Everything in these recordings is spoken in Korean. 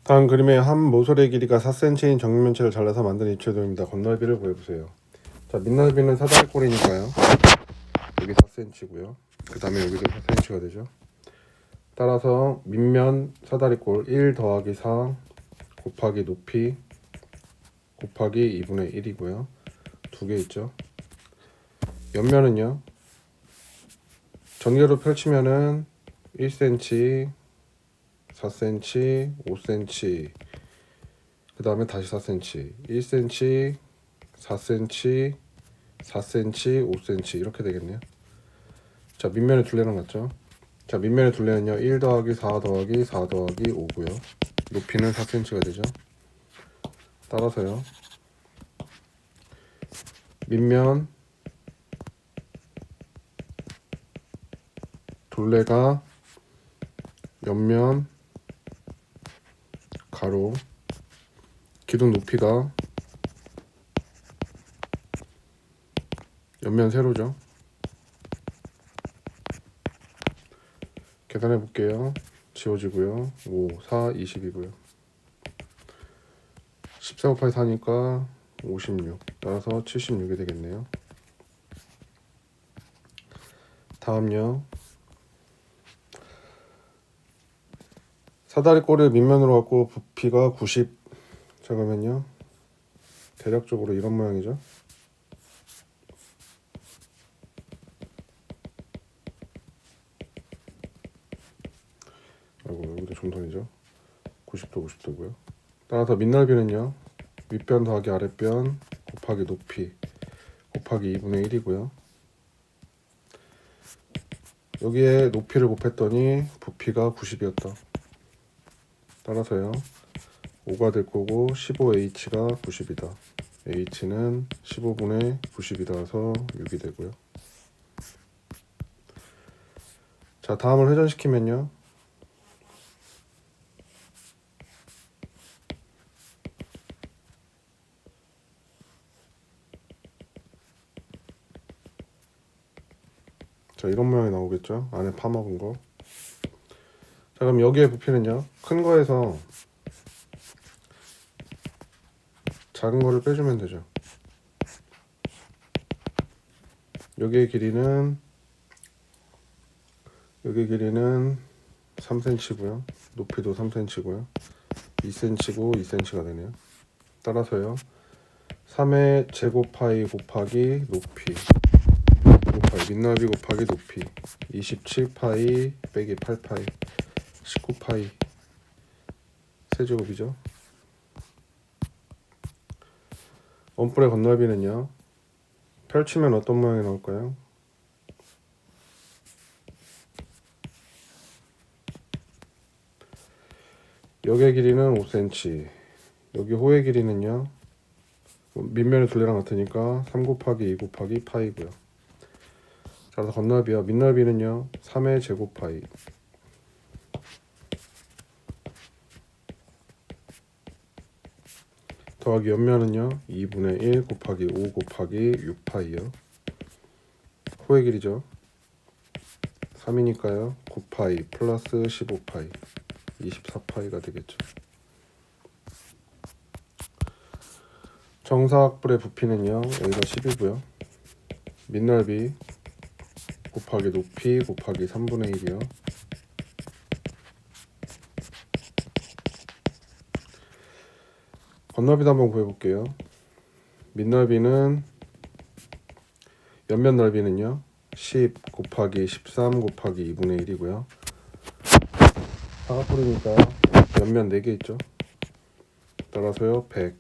다음 그림의 한 모서리의 길이가 4cm인 정육면체를 잘라서 만든 입체도입니다. 건널비를 구해보세요. 자, 밑넓이는 사다리꼴이니까요. 여기 4cm고요. 그 다음에 여기도 4cm가 되죠. 따라서 밑면 사다리꼴 1 더하기 4 곱하기 높이 곱하기 2분의 1이고요. 두 개 있죠. 옆면은요. 전개로 펼치면은 1cm, 4cm, 5cm, 그 다음에 다시 4cm, 1cm, 4cm, 4cm, 5cm 이렇게 되겠네요. 자, 밑면의 둘레랑 같죠? 자, 밑면의 둘레는요 1 더하기 4 더하기 4 더하기 5고요. 높이는 4cm가 되죠. 따라서요 밑면 둘레가 옆면 가로 기둥 높이가 옆면 세로죠. 계산해 볼게요. 지워지고요. 5, 4, 20이고요. 14 곱하기 4니까 56. 따라서 76이 되겠네요. 다음요. 사다리꼴을 밑면으로 갖고 부피가 90. 자, 그러면요. 대략적으로 이런 모양이죠. 아이고, 여기도 종선이죠. 90도 90도고요. 따라서 밑넓이는요. 윗변 더하기 아랫변 곱하기 높이 곱하기 2분의 1이고요. 여기에 높이를 곱했더니 부피가 90이었다. 따라서요. 5가 될 거고 15h가 90이다. h는 15분의 90이라서 6이 되고요. 자, 다음을 회전시키면요. 자, 이런 모양이 나오겠죠. 안에 파먹은 거. 자, 그럼 여기에 부피는요. 큰 거에서 작은 거를 빼주면 되죠. 여기의 길이는 3cm고요. 높이도 3cm고요. 2cm고 2cm가 되네요. 따라서요. 3의 제곱파이 곱하기 높이 곱하기 밑넓이 곱하기 높이 27파이 빼기 8파이 19파이 세제곱이죠. 원뿔의 건널비는요. 펼치면 어떤 모양이 나올까요? 여기의 길이는 5cm, 여기 호의 길이는요. 밑면의 둘레랑 같으니까 3 곱하기 2 곱하기 파이고요. 따라서 건널비와 밑넓이는요 3의 제곱파이 더하기 옆면은요 2분의 1 곱하기 5 곱하기 6파이요. 호의 길이죠. 3이니까요 9파이 플러스 15파이 24파이가 되겠죠. 정사각뿔의 부피는요 여기가 10이고요. 밑넓이 곱하기 높이 곱하기 3분의 1이요. 건널비도 한번 구해볼게요. 밑넓이는 옆면 넓이는요 10 곱하기 13 곱하기 2분의 1이고요. 사각뿔이니까 옆면 4개 있죠. 따라서요 100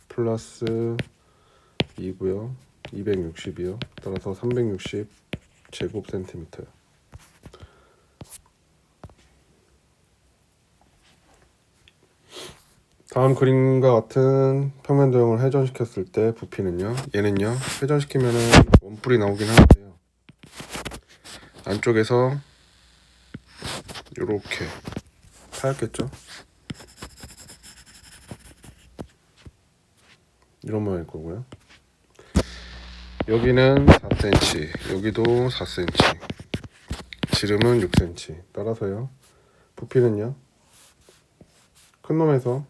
플러스 2고요 260이요. 따라서 360 제곱 센티미터요. 다음 그림과 같은 평면 도형을 회전시켰을 때 부피는요. 얘는요. 회전시키면은 원뿔이 나오긴 하는데요. 안쪽에서 요렇게 파였겠죠? 이런 모양일 거고요. 여기는 4cm, 여기도 4cm, 지름은 6cm. 따라서요. 부피는요. 큰 놈에서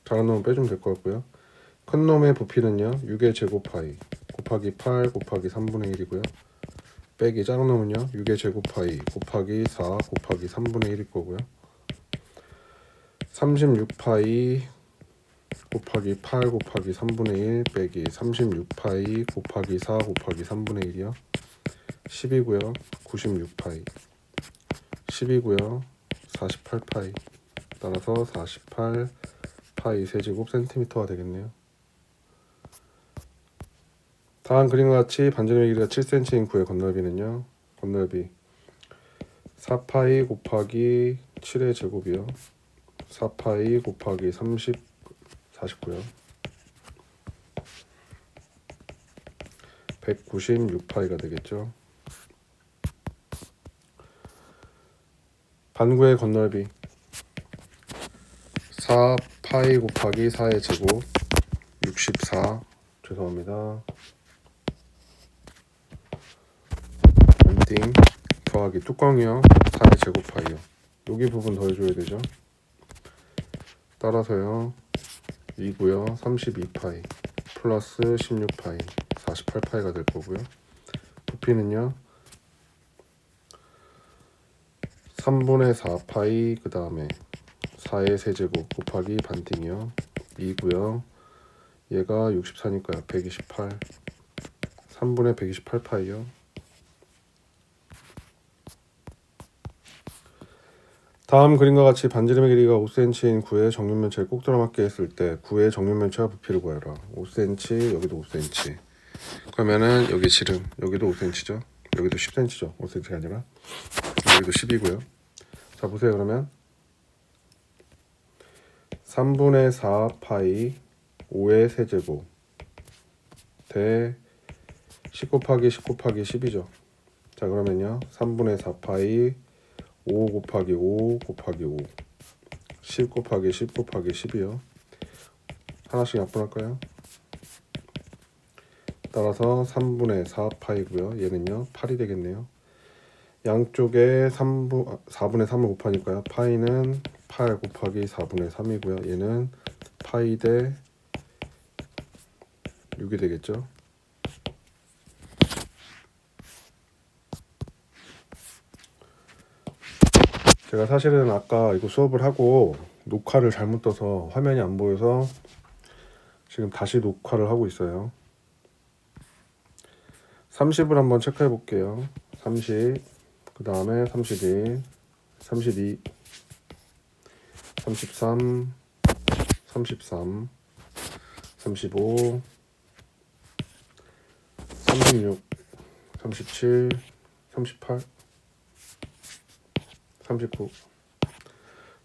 작은 놈은 빼주면 될 것 같고요. 큰 놈의 부피는요 6의 제곱 파이 곱하기 8 곱하기 3분의 1이고요. 빼기 작은 놈은요 6의 제곱 파이 곱하기 4 곱하기 3분의 1일 거고요. 36파이 곱하기 8 곱하기 3분의 1 빼기 36파이 곱하기 4 곱하기 3분의 1이요 10이고요. 96파이 10이고요. 48파이 따라서 48파이 세제곱 센티미터가 되겠네요. 다음 그림과 같이 반지름의 길이가 7cm인 구의 건널비는요. 건널비 4파이 곱하기 7의 제곱이요. 4파이 곱하기 49요. 196파이가 되겠죠. 반구의 건널비 4파이 곱하기 4의 제곱 64 죄송합니다. 엔딩 더하기 뚜껑이요 4의 제곱파이요. 여기 부분 더해줘야 되죠. 따라서요 2고요 32파이 플러스 16파이 48파이가 될 거고요. 부피는요 3분의 4파이 그 다음에 4의 세제곱 곱하기 반띵이요 2고요. 얘가 64니까요 128 3분의 128파이요. 다음 그림과 같이 반지름의 길이가 5cm인 구의 정육면체를 꼭 들어맞게 했을 때 구의 정육면체와 부피를 구하라. 5cm 여기도 5cm 그러면은 여기 지름 여기도 5cm죠. 여기도 10cm죠. 5cm가 아니라 여기도 10이고요. 자 보세요. 그러면 3분의 4파이 5의 세제곱 대 10 곱하기 10 곱하기 10이죠. 자 그러면요 3분의 4파이 5 곱하기 5 곱하기 5 10 곱하기 10 곱하기 10이요. 하나씩 약분할까요? 따라서 3분의 4파이고요. 얘는요 8이 되겠네요. 양쪽에 4분의 3을 곱하니까요. 파이는 8 곱하기 4분의 3이고요. 얘는 파이 대 6이 되겠죠. 제가 사실은 아까 이거 수업을 하고 녹화를 잘못 떠서 화면이 안 보여서 지금 다시 녹화를 하고 있어요. 30을 한번 체크해 볼게요. 30, 그 다음에 31, 32, 33, 33, 35, 36, 37, 38, 39.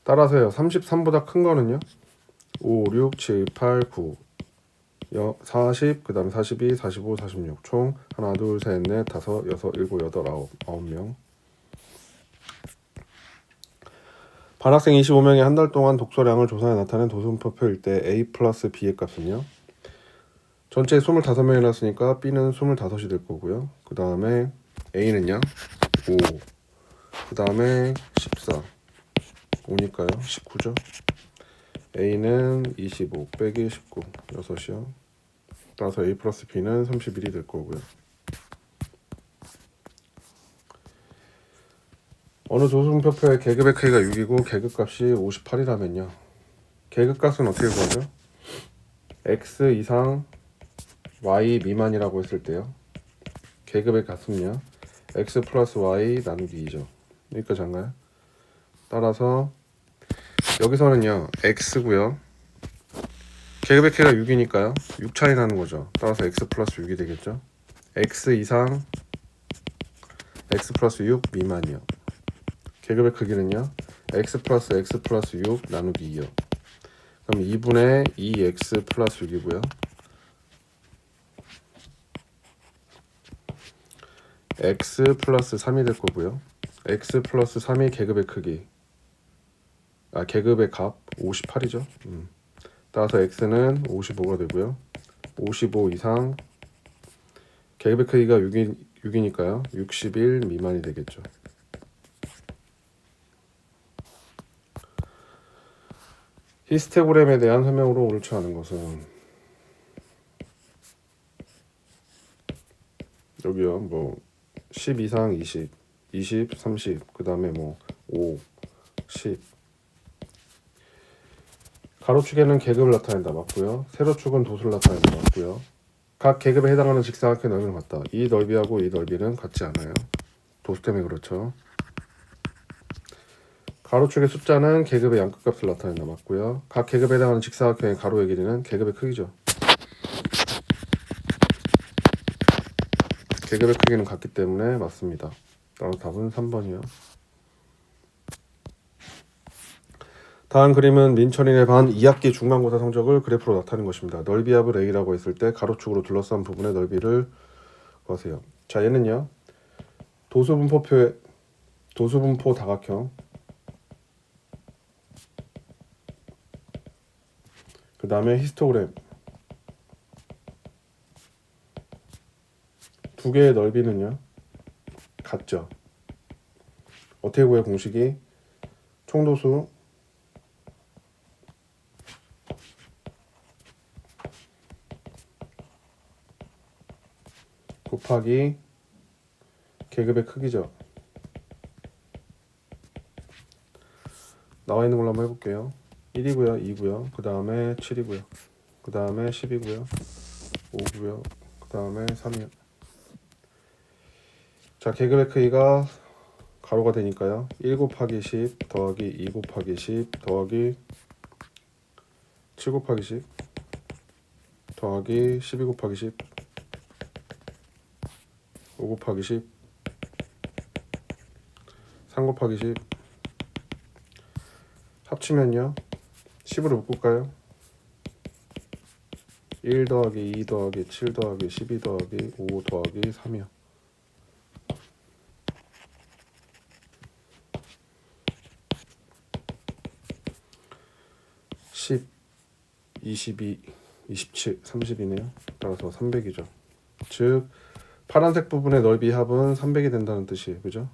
따라서요 33보다 큰 거는요 5, 6, 7, 8, 9 40, 그 다음에 42, 45, 46 총 하나, 둘, 셋, 넷, 다섯, 여섯, 일곱, 여덟, 아홉 명. 반학생 25명이 한 달 동안 독서량을 조사해 나타낸 도슨표일 때 A 플러스 B의 값은요. 전체 25명이 났으니까 B는 25이 될 거고요. 그 다음에 A는요 5, 그 다음에 14 5니까요 19죠. A는 25 빼기 19 6이요. 따라서 A 플러스 B는 31이 될 거고요. 어느 조승표표의 계급의 크기가 6이고 계급값이 58이라면요. 계급값은 어떻게 구하죠? X 이상 Y 미만이라고 했을 때요. 계급의 값은요. X 플러스 Y 나누기 2죠. 여기까지 한가요? 따라서 여기서는요. X고요. 계급의 크기가 6이니까요. 6 차이 나는 거죠. 따라서 X 플러스 6이 되겠죠. X 이상 X 플러스 6 미만이요. 계급의 크기는요. X 플러스 6 나누기 2요. 그럼 2분의 2X 플러스 6이고요. X 플러스 3이 될 거고요. X 플러스 3이 계급의 크기. 계급의 값 58이죠. 따라서 X는 55가 되고요. 55 이상 계급의 크기가 6이니까요. 61 미만이 되겠죠. 히스토그램에 대한 설명으로 옳지 않은 것은 여기요. 뭐 10 이상 20, 20, 30, 그 다음에 뭐 5, 10. 가로축에는 계급을 나타낸다. 맞고요. 세로축은 도수를 나타낸다. 맞고요. 각 계급에 해당하는 직사각형의 넓이는 같다. 이 넓이하고 이 넓이는 같지 않아요. 도수 때문에 그렇죠. 가로축의 숫자는 계급의 양끝값을 나타낸다. 맞고요. 각 계급에 해당하는 직사각형의 가로의 길이는 계급의 크기죠. 계급의 크기는 같기 때문에 맞습니다. 따라서 답은 3번이요. 다음 그림은 민철인의 반 2학기 중간고사 성적을 그래프로 나타낸 것입니다. 넓이합을 A라고 했을 때 가로축으로 둘러싼 부분의 넓이를 구하세요. 자, 얘는요. 도수분포 다각형, 그 다음에 히스토그램, 두 개의 넓이는요 같죠. 어떻게 구해? 공식이 총도수 곱하기 계급의 크기죠. 나와 있는 걸로 한번 해볼게요. 1이고요, 2고요, 그 다음에 7이고요, 그 다음에 10이고요, 5고요, 그 다음에 3이요. 자, 계급의 크기가 가로가 되니까요. 1 곱하기 10 더하기 2 곱하기 10 더하기 7 곱하기 10 더하기 12 곱하기 10 5 곱하기 10 3 곱하기 10 합치면요 10으로 묶을까요? 1 더하기 2 더하기 7 더하기 12 더하기 5 더하기 3이요. 10, 22, 27, 30이네요. 따라서 300이죠. 즉 파란색 부분의 넓이 합은 300이 된다는 뜻이에요. 그죠?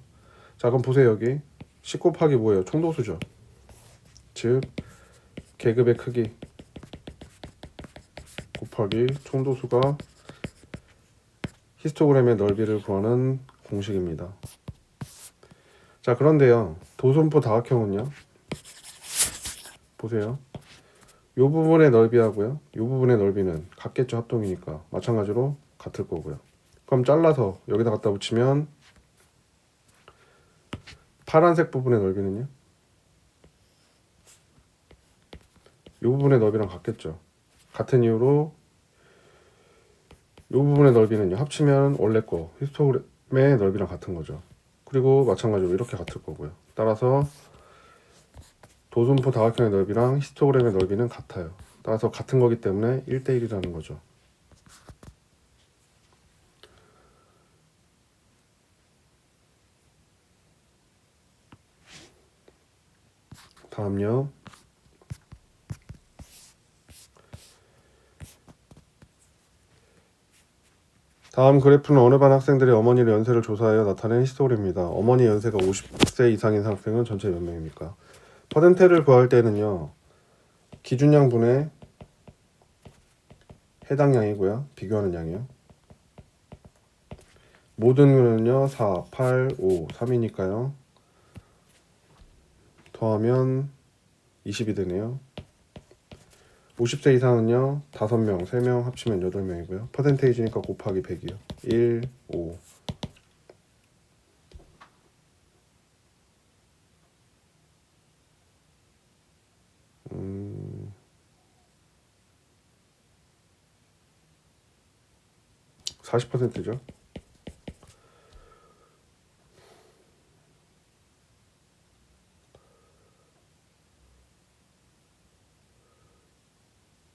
자, 그럼 보세요. 여기 10 곱하기 뭐예요? 총도수죠. 즉 계급의 크기 곱하기 총도수가 히스토그램의 넓이를 구하는 공식입니다. 자, 그런데요. 도수분포 다각형은요. 보세요. 이 부분의 넓이하고요. 이 부분의 넓이는 같겠죠. 합동이니까. 마찬가지로 같을 거고요. 그럼 잘라서 여기다 갖다 붙이면 파란색 부분의 넓이는요. 이 부분의 넓이랑 같겠죠. 같은 이유로 이 부분의 넓이는요. 합치면 원래 거 히스토그램의 넓이랑 같은 거죠. 그리고 마찬가지로 이렇게 같을 거고요. 따라서 도수분포 다각형의 넓이랑 히스토그램의 넓이는 같아요. 따라서 같은 거기 때문에 1대1이라는 거죠. 다음요. 다음 그래프는 어느 반 학생들의 어머니의 연세를 조사하여 나타낸 히스토그램입니다. 어머니 연세가 50세 이상인 학생은 전체 몇 명입니까? 퍼센트를 구할 때는요. 기준양분의 해당 양이고요. 비교하는 양이요. 모든 거는요. 4, 8, 5, 3이니까요. 더하면 20이 되네요. 50세 이상은요. 5명, 3명 합치면 8명이고요. 퍼센테이지니까 곱하기 100이요. 1, 5. 음... 40%죠.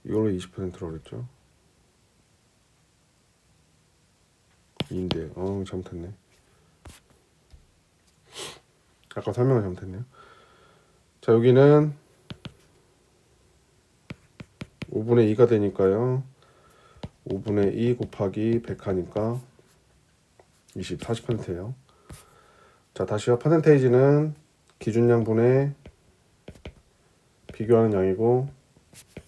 이걸로 20%라고 그랬죠. 2인데 잘못했네. 아까 설명을 잘못했네요. 자, 여기는 5분의 2가 되니까요. 5분의 2 곱하기 100 하니까 20, 40%예요. 자, 다시요. 퍼센테이지는 기준양분의 비교하는 양이고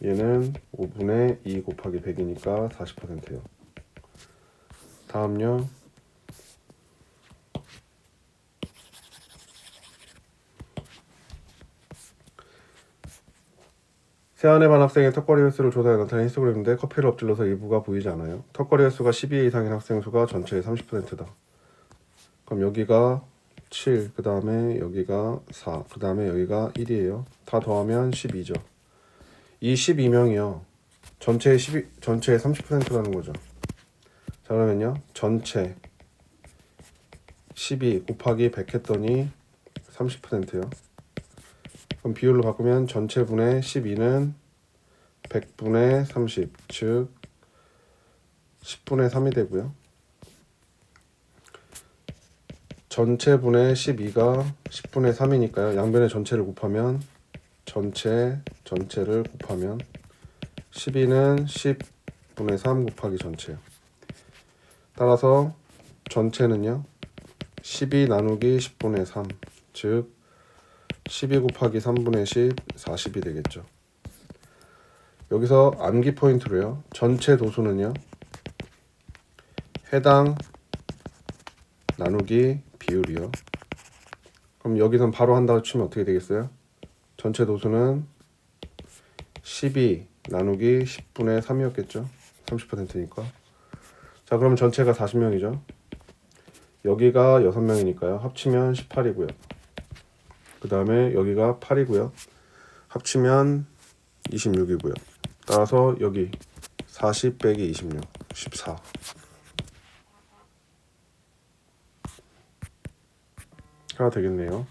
얘는 5분의 2 곱하기 100이니까 40%예요. 다음요. 세안에 반 학생의 턱걸이 횟수를 조사해 나타낸 히스토그램인데 커피를 엎질러서 일부가 보이지 않아요. 턱걸이 횟수가 12회 이상인 학생 수가 전체의 30%다. 그럼 여기가 7, 그 다음에 여기가 4, 그 다음에 여기가 1이에요. 다 더하면 12죠. 이 12명이요. 전체의 30%라는 거죠. 자, 그러면요. 전체 12 곱하기 100 했더니 30%예요. 그럼 비율로 바꾸면 전체분의 12는 100분의 30, 즉 10분의 3이 되고요. 전체분의 12가 10분의 3이니까요. 양변의 전체를 곱하면 전체를 곱하면 12는 10분의 3 곱하기 전체요. 따라서 전체는요. 12 나누기 10분의 3, 즉 12 곱하기 3분의 10, 40이 되겠죠. 여기서 암기 포인트로요. 전체 도수는요. 해당 나누기 비율이요. 그럼 여기선 바로 한다고 치면 어떻게 되겠어요? 전체 도수는 12 나누기 10분의 3이었겠죠. 30%니까. 자, 그러면 전체가 40명이죠. 여기가 6명이니까요. 합치면 18이고요. 그 다음에 여기가 8이고요. 합치면 26이고요. 따라서 여기 40 빼기 26, 14. 가 되겠네요.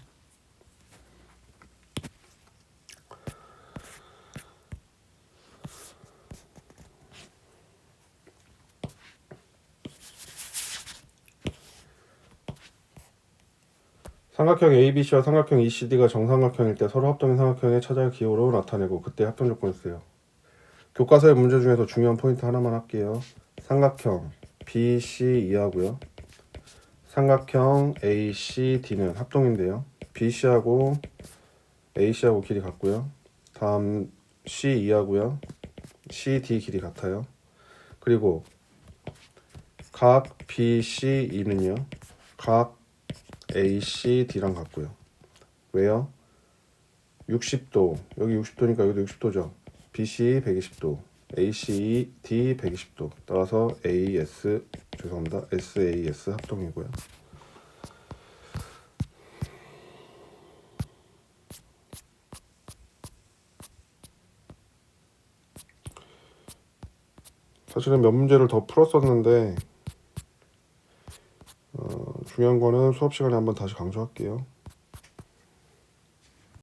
삼각형 ABC와 삼각형 ECD가 정삼각형일 때 서로 합동인 삼각형의 차지할 기호로 나타내고 그때 합동 조건을 쓰세요. 교과서의 문제 중에서 중요한 포인트 하나만 할게요. 삼각형 BCE하고요. 삼각형 ACD는 합동인데요. BC하고 AC하고 길이 같고요. 다음 CE하고요. CD 길이 같아요. 그리고 각 BCE는요. 각 ACD랑 같고요. 왜요? 60도, 여기 60도니까 여기도 60도죠. BC 120도, ACD 120도. 따라서 SAS 합동이고요. 사실은 몇 문제를 더 풀었었는데 중요한 거는 수업 시간에 한번 다시 강조할게요.